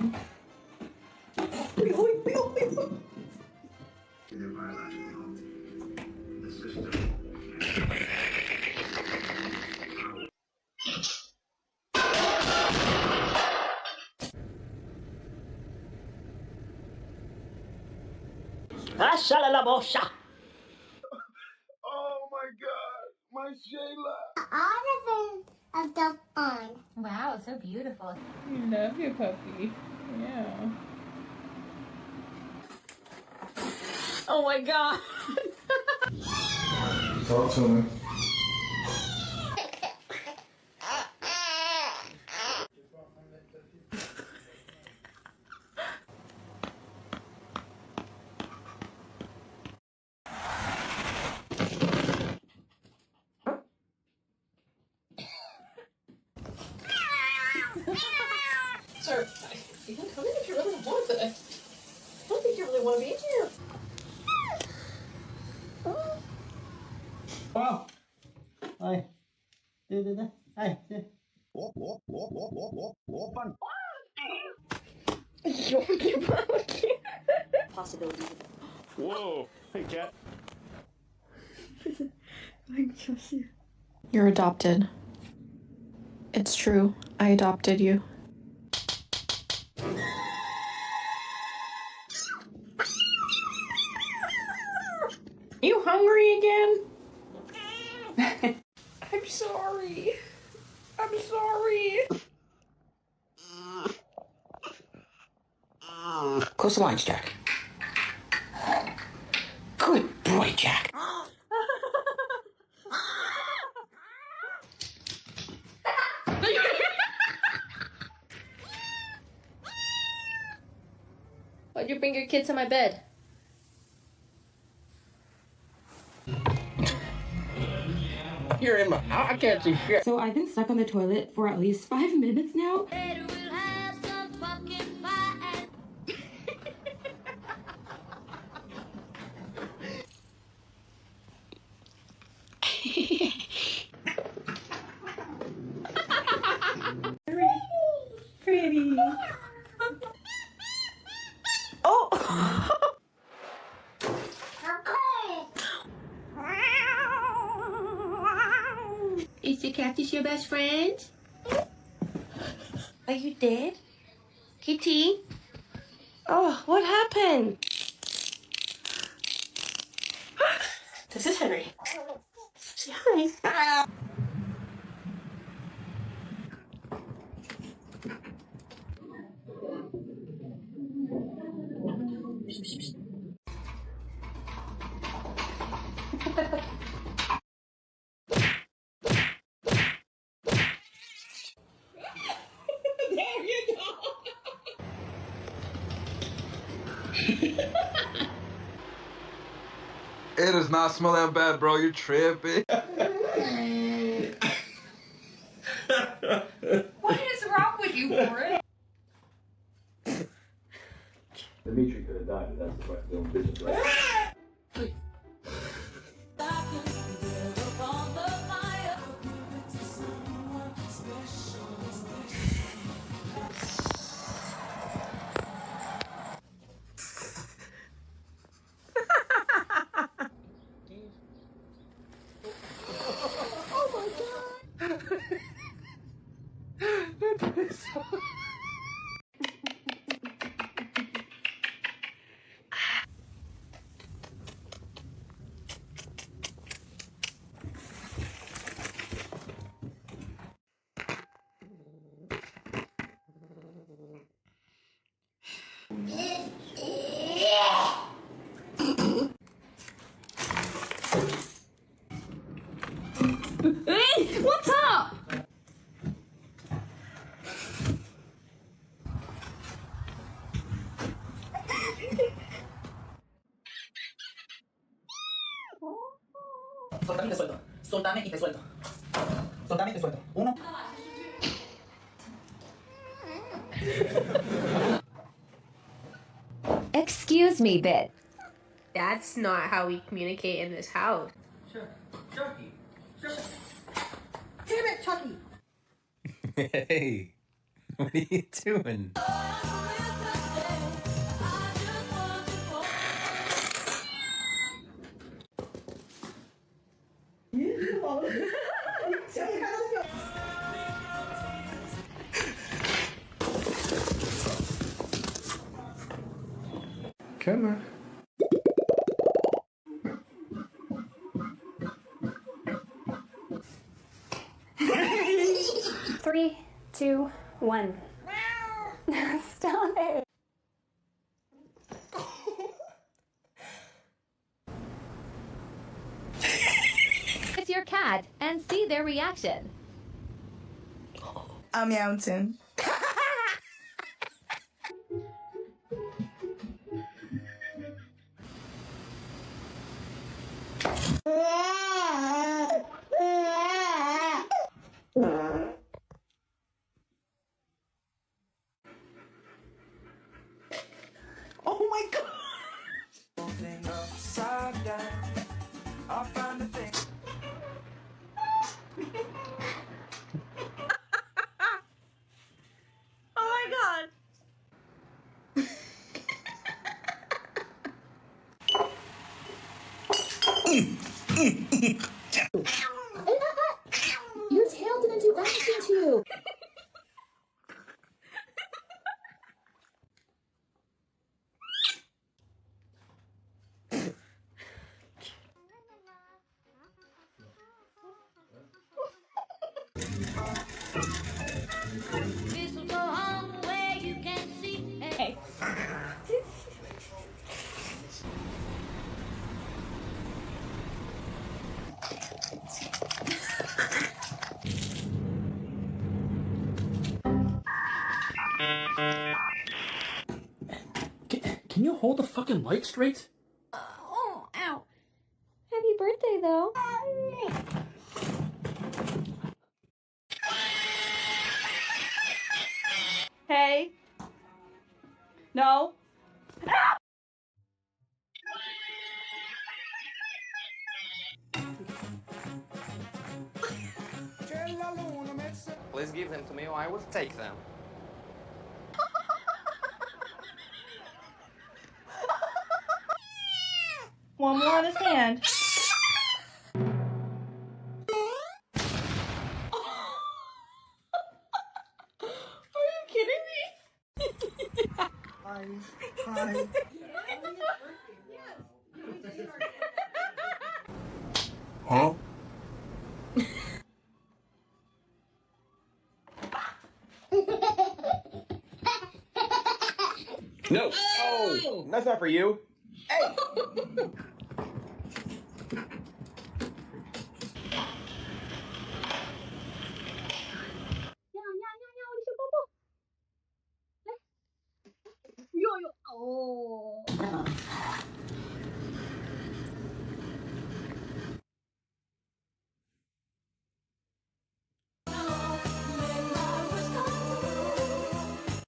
Oh my God, my Shayla. All of the fun. Wow, so beautiful. You love your puppy. Yeah. Oh my God. Talk to me. Sir, you can come in if you really want, but I don't think you really want to be here. Wow. Ơi. Đi đi đi. Đây, đi. Possibility. Whoa. Hey, cat. You're adopted. It's true. I adopted you. You hungry again? I'm sorry. I'm sorry. Close the lines, Jack. Good boy, Jack. Why'd you bring your kids to my bed? You're in my. I can't see shit. So I've been stuck on the toilet for at least 5 minutes now. Pretty. Oh! Is the cactus your best friend? Are you dead? Kitty? Oh, what happened? This is Henry. Say hi. There you go. It does not smell that bad, bro. You're tripping. What is wrong with you, Warren? Dimitri could have died, but that's the question. Doing business right. Hey, what's up? Soltame y te suelto. Soltame y te suelto. Soltame y te suelto. Uno. Excuse me, bit. That's not how we communicate in this house. Sure. Chucky. Sure. Damn it, Chucky. Hey, what are you doing? Come on. 3, 2, 1. Stop it. With your cat and see their reaction. I'm Mountain. Oh my god! Upside down, I'll find the thing. Oh my god! Your tail didn't do anything to you. Hey. Can you hold the fucking light straight? Oh, ow. Happy birthday, though. Hey. No. Please give them to me or I will take them. One more on his hand. Are you kidding me? Hi. Huh? No. Oh, that's not for you. Hey.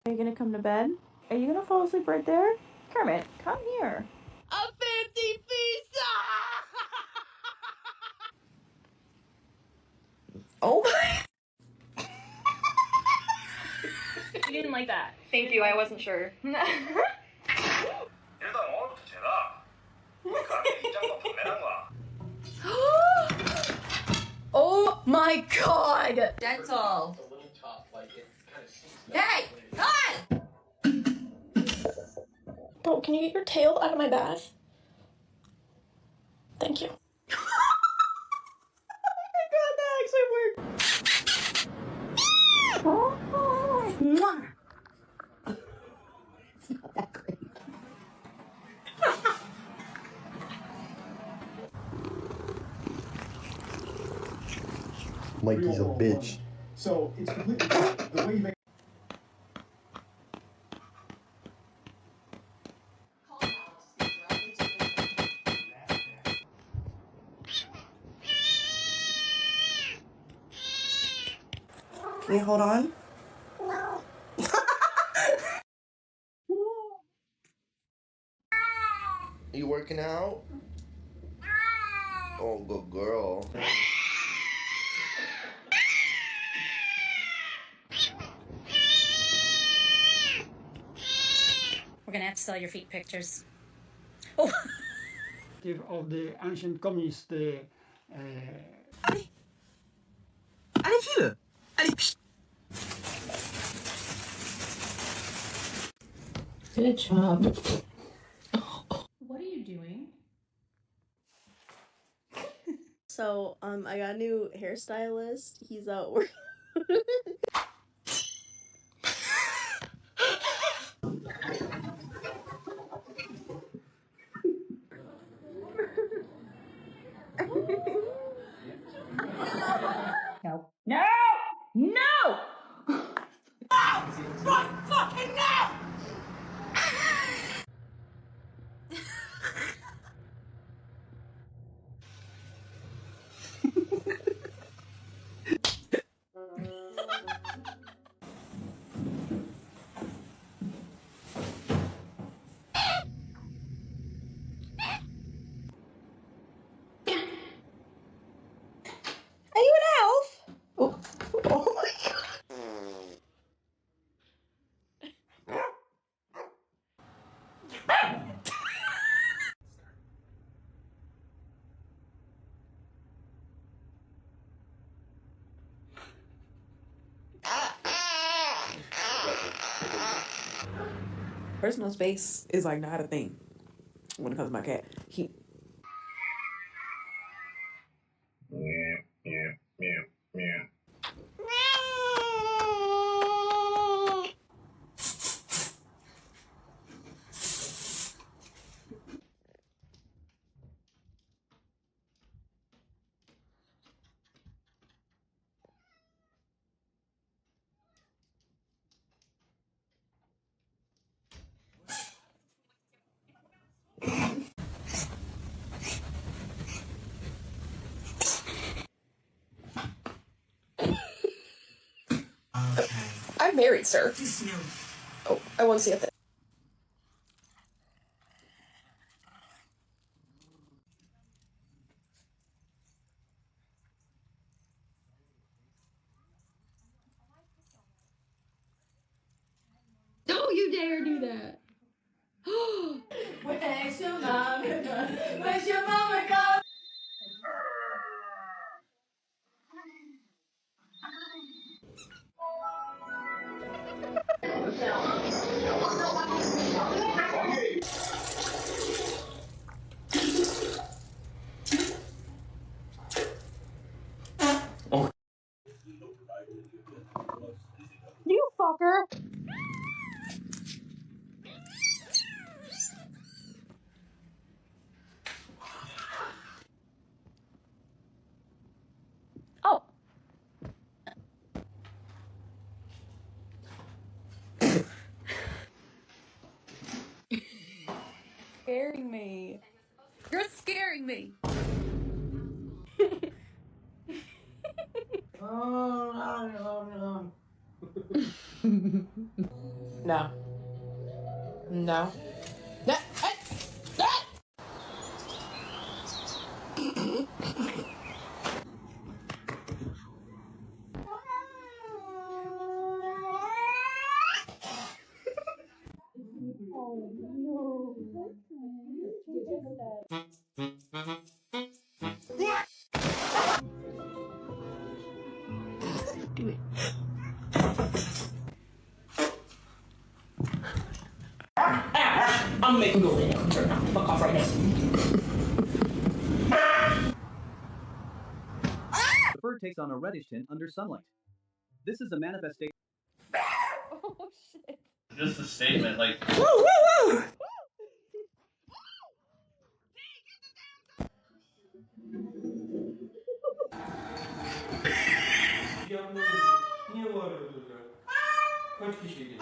Are you gonna come to bed? Are you gonna fall asleep right there? Kermit, come here. A 50 pizza! Oh You didn't like that. Thank you, I wasn't sure. Oh my god! Dental. Hey! God! Bro, can you get your tail out of my bath? Thank you. God, that actually worked. It's not that great. Mikey's a bitch. So it's completely the way you make. Can you hold on? You working out? Oh, good girl. We're gonna have to sell your feet pictures. Of the ancient communist. Allez, file! Allez, psst! Good job. So, I got a new hairstylist. He's out working. No. No! No! Fucking no! Are you an elf? Oh, oh my god. Personal space is like not a thing when it comes to my cat. I'm married, sir. Oh, I want to see a thing. Don't you dare do that. Where's your mama gone? Where's your mama gone? You fucker. Oh. Scaring me. You're scaring me. No. No. Do it. I'm making go in. Turn now. Fuck off right now. The bird takes on a reddish tint under sunlight. This is a manifestation. Oh shit. Just a statement, like. Woo woo woo! Kaç kişiydi?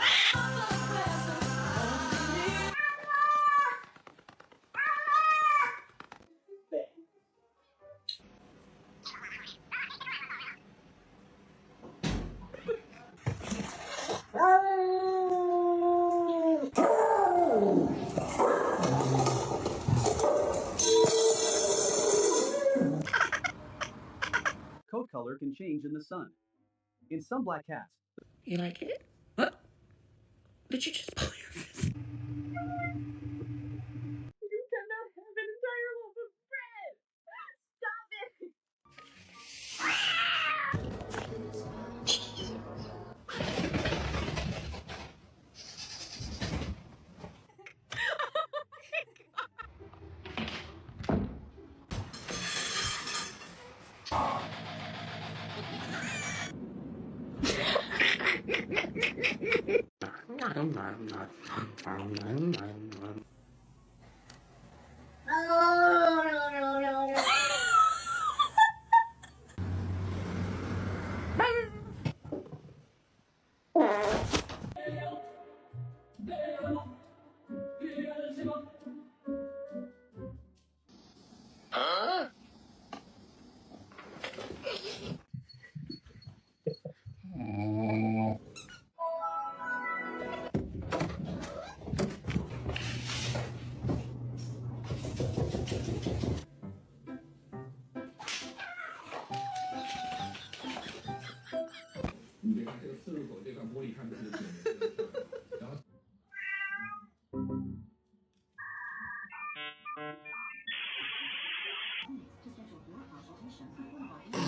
Coat color can change in the sun. In some black cats. You like it? What? Did you just pull your fist? You cannot have an entire loaf of bread! Stop it!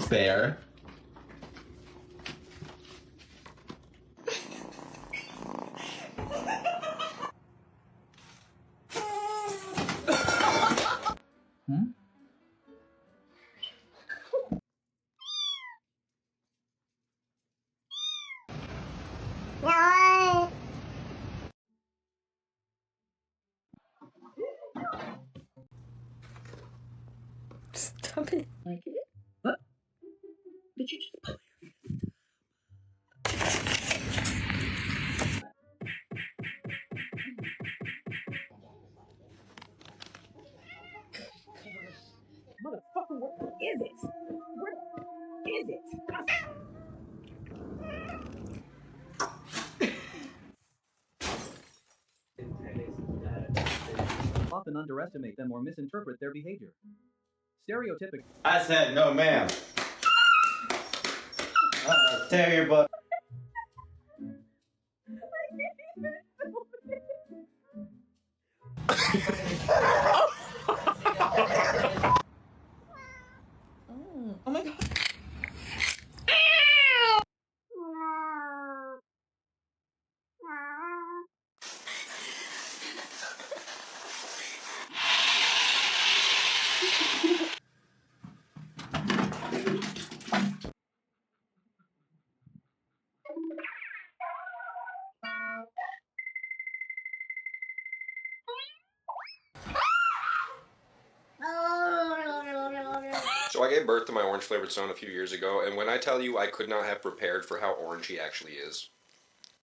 Bear. No. Stop it. Like it? What? Did you just... Motherfucker, what is it? Where is it? Often underestimate them or misinterpret their behavior. Stereotypical. I said no, ma'am. Tear your butt. Oh my god. So I gave birth to my orange flavored son a few years ago, and when I tell you I could not have prepared for how orange he actually is.